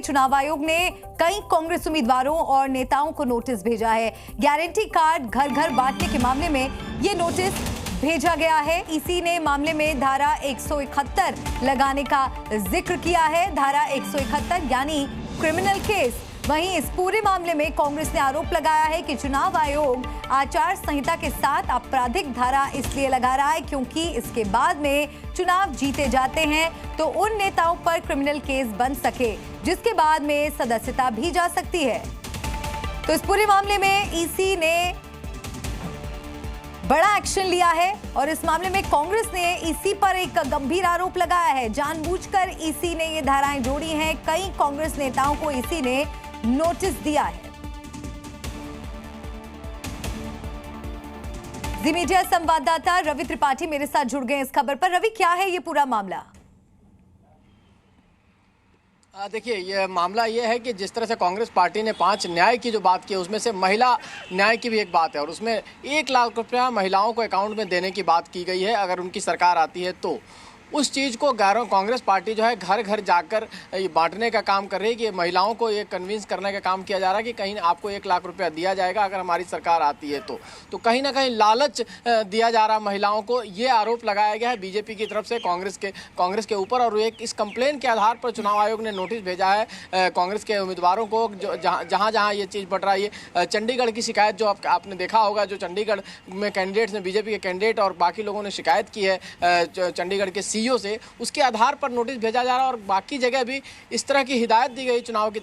चुनाव आयोग ने कई कांग्रेस उम्मीदवारों और नेताओं को नोटिस भेजा है। गारंटी कार्ड घर घर बांटने के मामले में ये नोटिस भेजा गया है। ईसी ने मामले में धारा 171 लगाने का जिक्र किया है। धारा 171 यानी क्रिमिनल केस। वहीं इस पूरे मामले में कांग्रेस ने आरोप लगाया है कि चुनाव आयोग आचार संहिता के साथ आपराधिक धारा इसलिए लगा रहा है क्योंकि इसके बाद में चुनाव जीते जाते हैं तो उन नेताओं पर क्रिमिनल केस बन सके, जिसके बाद में सदस्यता भी जा सकती है। तो इस पूरे मामले में ईसी ने बड़ा एक्शन लिया है और इस मामले में कांग्रेस ने ईसी पर एक गंभीर आरोप लगाया है। जानबूझकर ईसी ने ये धाराएं जोड़ी हैं। कई कांग्रेस नेताओं को ईसी ने नोटिस दिया है। जी मीडिया संवाददाता रवि त्रिपाठी मेरे साथ जुड़ गए इस खबर पर। रवि, क्या है ये पूरा मामला? देखिए, ये मामला ये है कि जिस तरह से कांग्रेस पार्टी ने 5 न्याय की जो बात की है उसमें से महिला न्याय की भी एक बात है और उसमें 1 लाख रुपया महिलाओं को अकाउंट में देने की बात की गई है अगर उनकी सरकार आती है तो। उस चीज़ को कांग्रेस पार्टी जो है घर घर जाकर ये बांटने का काम कर रही है कि महिलाओं को ये कन्विंस करने का काम किया जा रहा है कि कहीं आपको 1 लाख रुपया दिया जाएगा अगर हमारी सरकार आती है तो कहीं ना कहीं लालच दिया जा रहा महिलाओं को। ये आरोप लगाया गया है बीजेपी की तरफ से कांग्रेस के ऊपर और एक इस कंप्लेन के आधार पर चुनाव आयोग ने नोटिस भेजा है कांग्रेस के उम्मीदवारों को जहाँ जहाँ ये चीज़ बढ़ रही है। चंडीगढ़ की शिकायत जो आपने देखा होगा, जो चंडीगढ़ में कैंडिडेट्स ने, बीजेपी के कैंडिडेट और बाकी लोगों ने शिकायत की है चंडीगढ़ के सीईओ से, उसके आधार पर नोटिस भेजा जा रहा है और बाकी जगह भी इस तरह की हिदायत दी गई चुनाव आयोग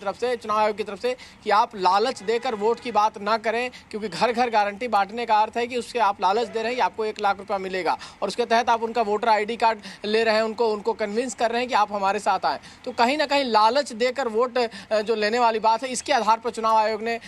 की तरफ से कि आप लालच देकर वोट की बात ना करें क्योंकि घर घर गारंटी बांटने का अर्थ है कि उसके आप लालच दे रहे हैं कि आपको 1 लाख रुपया मिलेगा और उसके तहत आप उनका वोटर ID कार्ड ले रहे हैं, उनको कन्विंस कर रहे हैं कि आप हमारे साथ आएँ। तो कहीं ना कहीं लालच देकर वोट जो लेने वाली बात है, इसके आधार पर चुनाव आयोग ने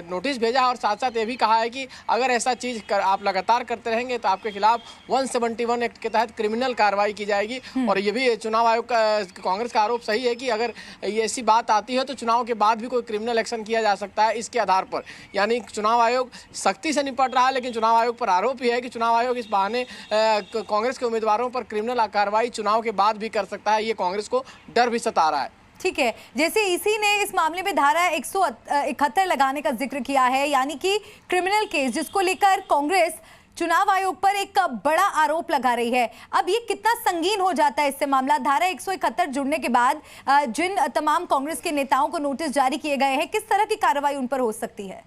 नोटिस भेजा और साथ साथ ये भी कहा है कि अगर ऐसा चीज़ आप लगातार करते रहेंगे तो आपके खिलाफ 171 एक्ट के तहत क्रिमिनल कार्रवाई की जाएगी। और ये भी चुनाव आयोग का, कांग्रेस का आरोप सही है कि अगर ये ऐसी बात आती है तो चुनाव के बाद भी कोई क्रिमिनल एक्शन किया जा सकता है इसके आधार पर। यानी चुनाव आयोग सख्ती से निपट रहा है लेकिन चुनाव आयोग पर आरोप यह है कि चुनाव आयोग इस बहाने कांग्रेस के उम्मीदवारों पर क्रिमिनल कार्रवाई चुनाव के बाद भी कर सकता है। ये कांग्रेस को डर भी सता रहा है। ठीक है, जैसे इसी ने इस मामले में धारा 171 लगाने का जिक्र किया है यानी कि क्रिमिनल केस, जिसको लेकर कांग्रेस चुनाव आयोग पर एक बड़ा आरोप लगा रही है। अब ये कितना संगीन हो जाता है इससे मामला? धारा 171 जुड़ने के बाद जिन तमाम कांग्रेस के नेताओं को नोटिस जारी किए गए हैं, किस तरह की कार्रवाई उन पर हो सकती है?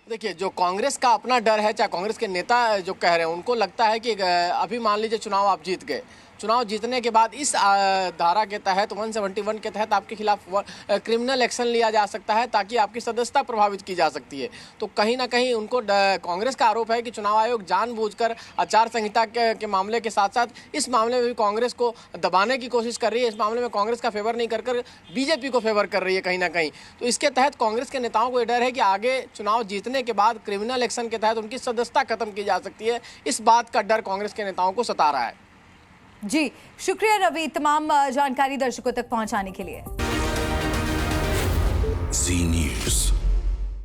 देखिए, जो कांग्रेस का अपना डर है, चाहे कांग्रेस के नेता जो कह रहे हैं, उनको लगता है कि अभी मान लीजिए चुनाव आप जीत गए, चुनाव जीतने के बाद इस धारा के तहत 171 के तहत आपके खिलाफ क्रिमिनल एक्शन लिया जा सकता है ताकि आपकी सदस्यता प्रभावित की जा सकती है। तो कहीं ना कहीं उनको कांग्रेस का आरोप है कि चुनाव आयोग जानबूझकर आचार संहिता के मामले के साथ साथ इस मामले में भी कांग्रेस को दबाने की कोशिश कर रही है। इस मामले में कांग्रेस का फेवर नहीं कर बीजेपी को फेवर कर रही है कहीं ना कहीं। तो इसके तहत कांग्रेस के नेताओं को ये डर है कि आगे चुनाव जीतने के बाद क्रिमिनल एक्शन के तहत उनकी सदस्यता खत्म की जा सकती है। इस बात का डर कांग्रेस के नेताओं को सता रहा है। जी शुक्रिया रवि, तमाम जानकारी दर्शकों तक पहुंचाने के लिए।